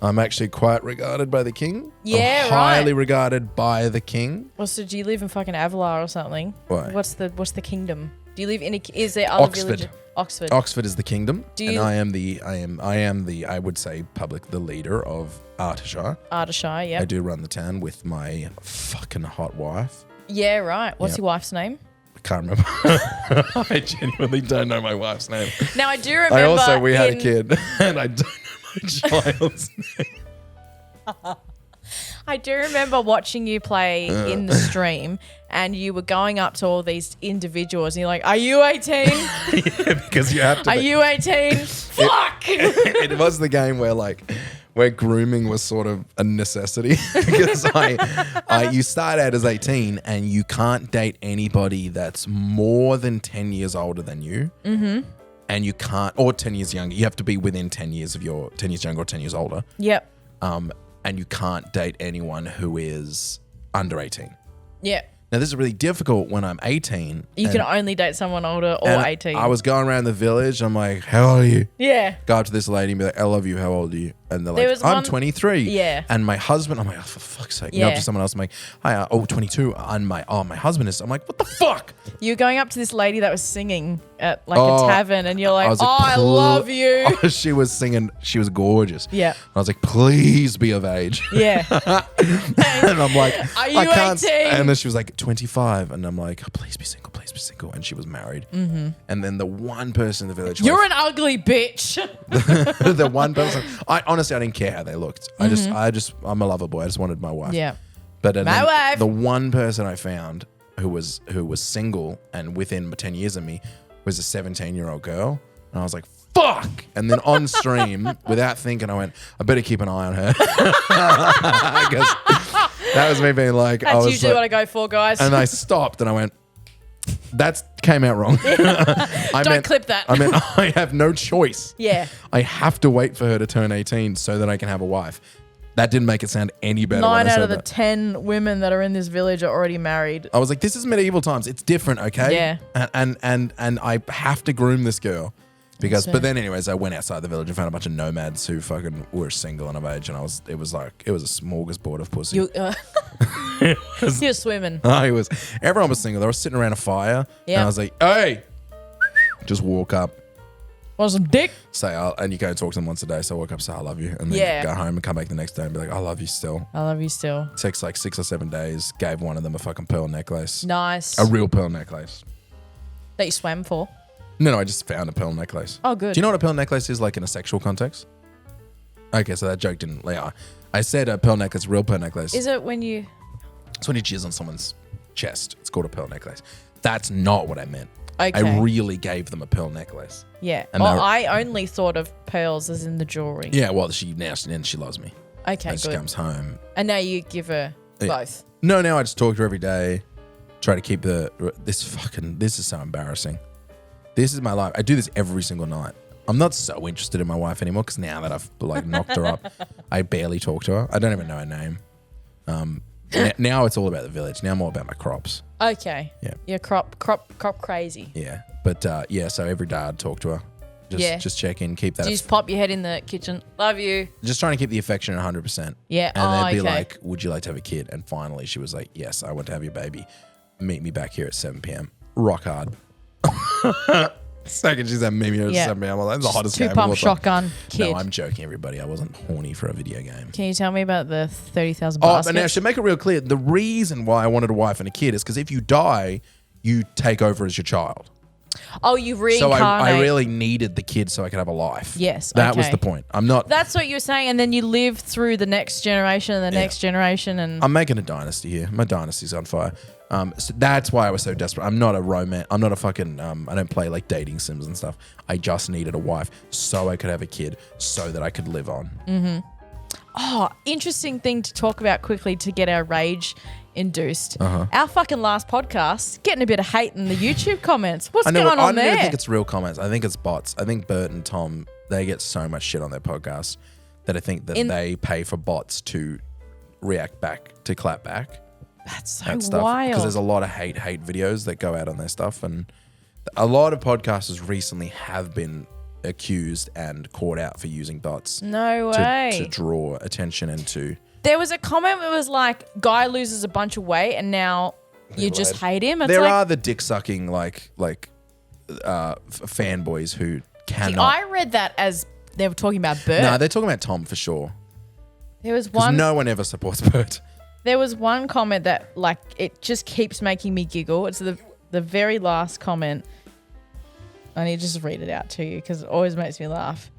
I'm actually quite regarded by the king. Yeah, I'm highly regarded by the king. Well, so do you live in fucking Avalor or something? Why? What's the kingdom? Do you live in is there other Oxford. villages? Oxford. Oxford is the kingdom, Do and you- I am the I would say the leader of Artishire. Artishire, yeah. I do run the town with my fucking hot wife. Yeah, right. What's Yep. your wife's name? I can't remember. I genuinely don't know my wife's name. Now I do remember. We had a kid, and I don't know my child's name. I do remember watching you play in the stream, and you were going up to all these individuals, and you're like, "Are you 18? Yeah, because you have to. Are you 18? Fuck!" It was the game where grooming was sort of a necessity because you start out as 18 and you can't date anybody that's more than 10 years older than you. Mm-hmm. And you can't, or 10 years younger. You have to be within 10 years of your 10 years younger or 10 years older. Yep. And you can't date anyone who is under 18. Yep. Now, this is really difficult when I'm 18. You can only date someone older or and 18. I was going around the village. I'm like, how old are you? Yeah. Go up to this lady and be like, I love you. How old are you? And they're There like, was I'm one- 23. Yeah. And my husband, I'm like, oh, for fuck's sake. Yeah. Up to someone else. I'm like, hi, 22. And my husband is, I'm like, what the fuck? You were going up to this lady that was singing at like Oh, a tavern, and you're like, was I love you. Oh, she was singing. She was gorgeous. Yeah. And I was like, please be of age. Yeah. And I'm like, Are you I can't. 18? And then she was like 25. And I'm like, oh, please be single, please be single. And she was married. Mm-hmm. And then the one person in the village. You're an ugly bitch. The one person. I honestly, I didn't care how they looked. I'm a lover boy. I just wanted my wife. Yeah. But My then wife. the one person I found who was single and within 10 years of me was a 17-year-old girl. And I was like, fuck. And then on stream, without thinking, I went, I better keep an eye on her. Because that was me being like, That's usually what I go for, guys. and I stopped and I went, that came out wrong. Don't clip that. I mean, I have no choice. Yeah. I have to wait for her to turn 18 so that I can have a wife. That didn't make it sound any better. 9 when I out said of the that. 10 women that are in this village are already married. I was like, this is medieval times. It's different, okay? Yeah. And I have to groom this girl. Because, That's but then anyways, I went outside the village and found a bunch of nomads who fucking were single and of age. And it was a smorgasbord of pussy. You're swimming. Everyone was single. They were sitting around a fire. Yeah. And I was like, hey, just walk up. Want some dick? And you go talk to them once a day. So I woke up, say I love you, and then Yeah. go home and come back the next day and be like, I love you still. I love you still. Takes like 6 or 7 days. Gave one of them a fucking pearl necklace, Nice. a real pearl necklace. That you swam for. No, I just found a pearl necklace. Oh, good. Do you know what a pearl necklace is like in a sexual context? Okay, so that joke didn't. Yeah, I said a pearl necklace, real pearl necklace. Is it when you... It's when you jizz on someone's chest. It's called a pearl necklace. That's not what I meant. Okay. I really gave them a pearl necklace. Yeah. And Well, they're- I only thought of pearls as in the jewelry. Yeah, well, she loves me. Okay, And she good. comes home. And now you give her Yeah. both. No, I just talk to her every day. Try to keep this is so embarrassing. This is my life. I do this every single night. I'm not so interested in my wife anymore because now that I've like knocked her up, I barely talk to her. I don't even know her name. Now it's all about the village. Now I'm all about my crops. Okay. Yeah. You're crop crazy. Yeah. But so every day I'd talk to her. Just check in, keep that. Do you just pop your head in the kitchen? Love you. Just trying to keep the affection at 100%. Yeah. And they'd be okay. like, would you like to have a kid? And finally she was like, yes, I want to have your baby. Meet me back here at 7 p.m. Rock hard. Second she's at meet me here at 7 p.m. That's the hottest game of all Two-pump time. shotgun kid. No, I'm joking, everybody. I wasn't horny for a video game. Can you tell me about the 30,000 Oh, baskets? but now I should make it real clear. The reason why I wanted a wife and a kid is because if you die, you take over as your child. Oh, you So reincarnate. I really needed the kid so I could have a life. Yes, That was okay. the point. I'm not. That's what you were saying, and then you live through the next generation and the next generation, and I'm making a dynasty here. My dynasty's on fire. So that's why I was so desperate. I'm not a romance. I'm not a fucking. I don't play like dating sims and stuff. I just needed a wife so I could have a kid so that I could live on. oh, interesting thing to talk about quickly to get our rage induced. Our fucking last podcast getting a bit of hate in the YouTube comments. What's I know. going I on don't there? even think it's real comments. I think it's bots. I think Bert and Tom they get so much shit on their podcast that I think that they pay for bots to react back, to clap back. That's so That stuff wild. because there's a lot of hate videos that go out on their stuff, and a lot of podcasters recently have been accused and caught out for using bots no way. to draw attention into. There was a comment that was like, guy loses a bunch of weight and now you just hate him. It's There like, are the dick sucking fanboys who see, cannot. I read that as they were talking about Bert. No, they're talking about Tom for sure. there was Because one no one ever supports Bert. There was one comment that like it just keeps making me giggle. It's the very last comment. I need to just read it out to you because it always makes me laugh.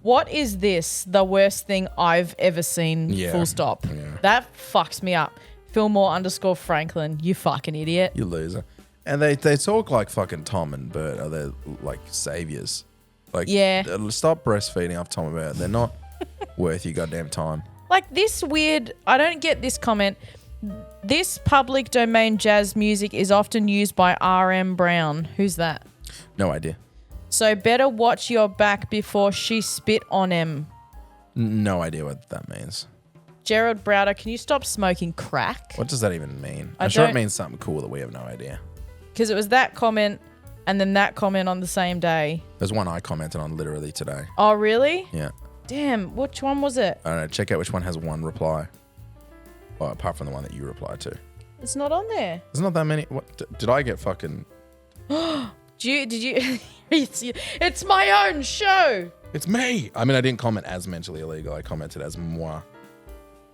What is this? The worst thing I've ever seen. Yeah. Full stop. Yeah. That fucks me up. Fillmore_Franklin. You fucking idiot. You loser. And they talk like fucking Tom and Bert are they like saviors. Like, Yeah. Stop breastfeeding off Tom and Bert. They're not worth your goddamn time. Like this weird. I don't get this comment. This public domain jazz music is often used by R.M. Brown. Who's that? No idea. So better watch your back before she spit on him. No idea what that means. Gerald Browder, can you stop smoking crack? What does that even mean? I I'm sure it don't- means something cool that we have no idea. Because it was that comment and then that comment on the same day. There's one I commented on literally today. Oh, really? Yeah. Damn, which one was it? I don't know. Check out which one has one reply. Well, apart from the one that you replied to. It's not on there. There's not that many. What did I get fucking... Did you it's my own show. It's me. I mean, I didn't comment as mentally illegal. I commented as moi.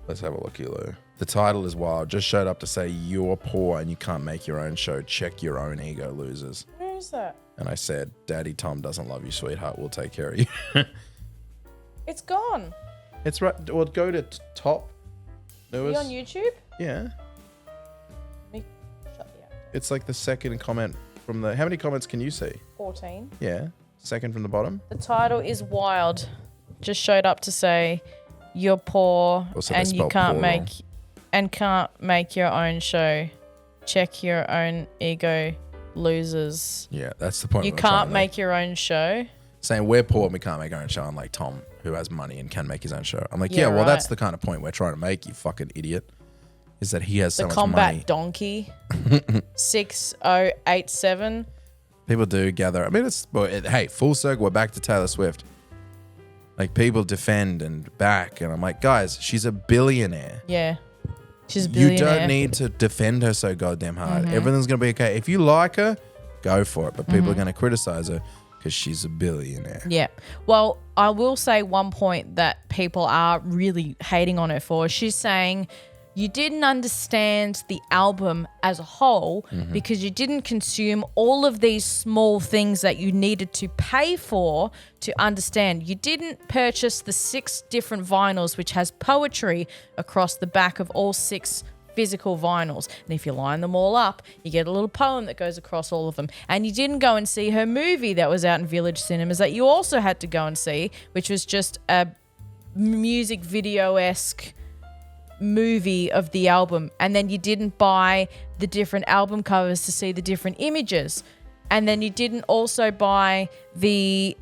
Let's have a look, Lou. The title is wild. Just showed up to say you're poor and you can't make your own show. Check your own ego, losers. Where is that? And I said, Daddy Tom doesn't love you, sweetheart. We'll take care of you. It's gone. It's right. Well, go to top. Are you on YouTube? Yeah. Let me shut the app. It's like the second comment from the... How many comments can you see? 14. Yeah. Second from the bottom. The title is wild. Just showed up to say you're poor Also, they and you spell can't poor make wrong. and can't make your own show. Check your own ego, losers. Yeah, that's the point. You we're trying can't to make your own show. Saying we're poor and we can't make our own show. I'm like Tom, who has money and can make his own show. I'm like, Yeah, yeah, well, that's right. the kind of point we're trying to make, you fucking idiot. Is that he has so The much combat money. donkey. 6087. People do gather. I mean, hey, full circle. We're back to Taylor Swift. Like, people defend and back. And I'm like, guys, she's a billionaire. Yeah. She's a billionaire. You don't need to defend her so goddamn hard. Everything's going to be okay. If you like her, go for it. But people are going to criticize her because she's a billionaire. Yeah. Well, I will say one point that people are really hating on her for. She's saying you didn't understand the album as a whole because you didn't consume all of these small things that you needed to pay for to understand. You didn't purchase the 6 different vinyls, which has poetry across the back of all 6 physical vinyls. And if you line them all up, you get a little poem that goes across all of them. And you didn't go and see her movie that was out in Village Cinemas that you also had to go and see, which was just a music video-esque movie of the album. And then you didn't buy the different album covers to see the different images. And then you didn't also buy the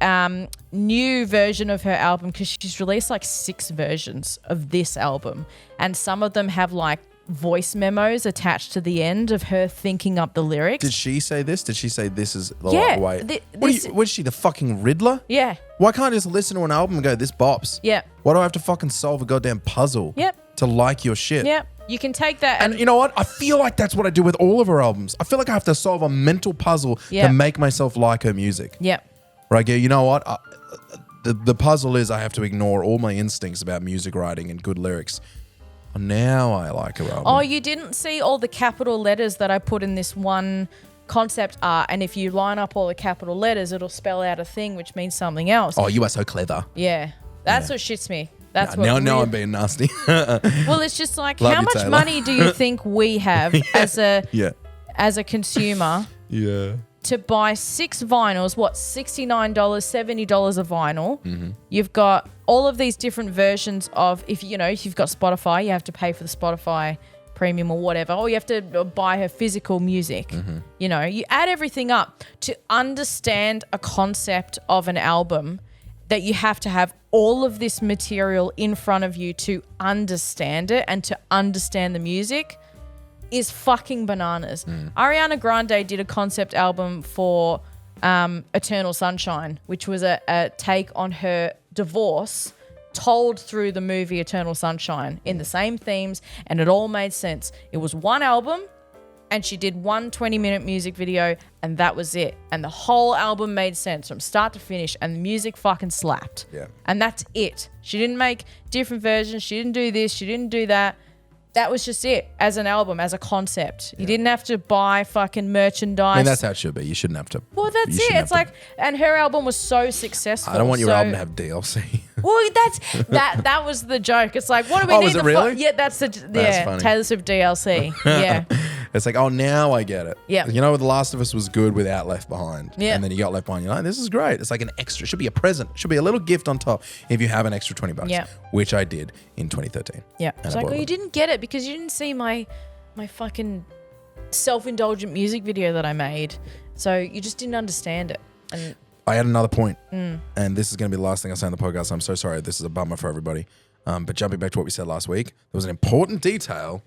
new version of her album because she's released like 6 versions of this album. And some of them have like voice memos attached to the end of her thinking up the lyrics. Did she say this? Did she say this is the Yeah, way? this- What is she, the fucking Riddler? Yeah. Why can't I just listen to an album and go, this bops? Yeah. Why do I have to fucking solve a goddamn puzzle Yep. to like your shit? Yeah. You can take that And you know what? I feel like that's what I do with all of her albums. I feel like I have to solve a mental puzzle Yeah. to make myself like her music. yeah. Where I go, you know what? The puzzle is I have to ignore all my instincts about music writing and good lyrics. Now I like her album. Oh, you didn't see all the capital letters that I put in this one concept art, and if you line up all the capital letters, it'll spell out a thing which means something else. Oh, you are so clever. Yeah. That's what shits me. That's what now really- I'm being nasty. Well, it's just like, Love how you, much Taylor. money do you think we have as a yeah. as a consumer Yeah. to buy 6 vinyls? What, $69, $70 a vinyl? Mm-hmm. You've got all of these different versions of, if you've got Spotify, you have to pay for the Spotify premium or whatever, or you have to buy her physical music. Mm-hmm. You add everything up to understand a concept of an album, that you have to have all of this material in front of you to understand it and to understand the music is fucking bananas. Ariana Grande did a concept album for Eternal Sunshine, which was a take on her divorce told through the movie Eternal Sunshine in the same themes, and it all made sense. It was one album, and she did one 20-minute music video, and that was it. And the whole album made sense from start to finish, and the music fucking slapped. Yeah. And that's it. She didn't make different versions. She didn't do this. She didn't do that. that was just it as an album, as a concept. You didn't have to buy fucking merchandise. I mean, that's how it should be. You shouldn't have to. well, that's you it. shouldn't It's have to- like, and her album was so successful. I don't want your so- album to have DLC. Well, that was the joke. It's like, what do we Oh, need? is it really? Yeah, that's funny. Taylor Swift DLC. Yeah. It's like, oh, now I get it. Yeah. You know, The Last of Us was good without Left Behind. Yeah. And then you got Left Behind. You're like, this is great. It's like an extra. It should be a present. It should be a little gift on top if you have an extra $20. Yeah. Which I did in 2013. Yeah. And It's I like, bought well, it. you didn't get it because you didn't see my fucking self-indulgent music video that I made. So you just didn't understand it. And I had another point, Mm. and this is going to be the last thing I say on the podcast. I'm so sorry. This is a bummer for everybody. But jumping back to what we said last week, there was an important detail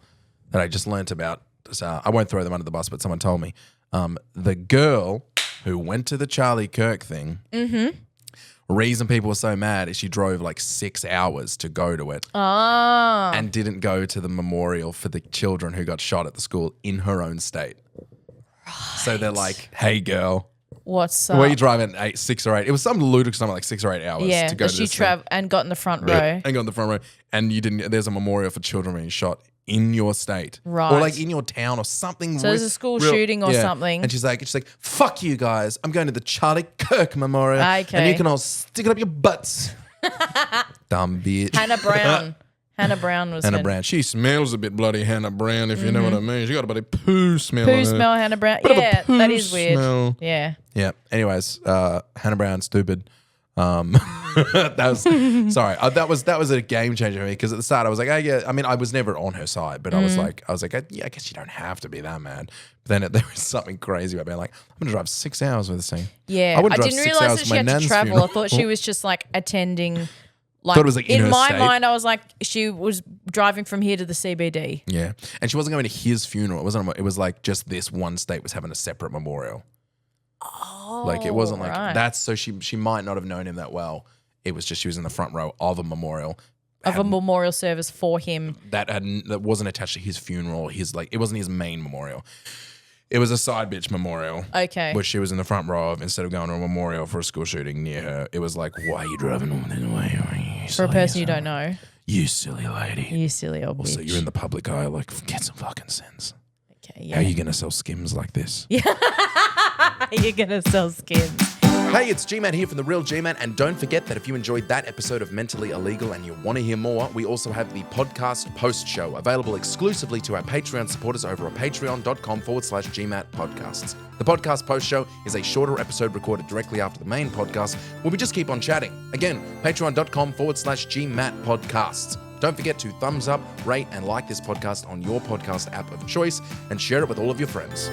that I just learnt about. I won't throw them under the bus, but someone told me. The girl who went to the Charlie Kirk thing, reason people were so mad is she drove like 6 hours to go to it and didn't go to the memorial for the children who got shot at the school in her own state. So they're like, hey, girl. what's Were you up? driving 6 or 8? It was some ludicrous number, like 6 or 8 hours Yeah, to go but to she this thing. and got in the front row. And got in the front row. And you didn't. There's a memorial for children being shot in your state, Right. or like in your town, or something. So there's a school shooting or something. And she's like, fuck you guys. I'm going to the Charlie Kirk Memorial, Okay. and you can all stick it up your butts. Dumb bitch. Hannah Brown. Hannah Brown was Hannah her- Brown. She smells a bit bloody Hannah Brown, if you know what I mean. She got a bloody poo smell. Poo on her. smell Hannah Brown. Bit of a Yeah, poo that is weird. smell. Yeah. Yeah. Anyways, Hannah Brown, stupid. That was sorry. That was a game changer for me because at the start I was like, oh yeah. I mean, I was never on her side, but I was like, yeah, I guess you don't have to be that mad. But then there was something crazy about being like, I'm gonna drive 6 hours for this thing. Yeah. I wouldn't drive didn't 6 realize hours that for she my had to nan's travel. funeral. I thought she was just like attending. Like, Thought it was, like, in her my state. mind, I was like, she was driving from here to the CBD. Yeah, and she wasn't going to his funeral. It wasn't. It was like just this one state was having a separate memorial. Oh, like it wasn't like right. that's. So she might not have known him that well. It was just she was in the front row of a memorial. Of a memorial service for him. That wasn't attached to his funeral. It wasn't his main memorial. It was a side bitch memorial. Okay. Which she was in the front row of instead of going to a memorial for a school shooting near her. It was like, why are you driving all this way? For a person you don't know. You silly lady. You silly old Also, bitch. you're in the public eye. Like, get some fucking sense. Okay, How yeah. are you going to sell Skims like this? You're going to sell skins. Hey, it's GMat here from The Real GMat, and don't forget that if you enjoyed that episode of Mentally Illegal and you want to hear more, we also have the podcast post show available exclusively to our Patreon supporters over at patreon.com/GMat podcasts. The podcast post show is a shorter episode recorded directly after the main podcast where we just keep on chatting. Again, patreon.com/GMat podcasts. Don't forget to thumbs up, rate, and like this podcast on your podcast app of choice and share it with all of your friends.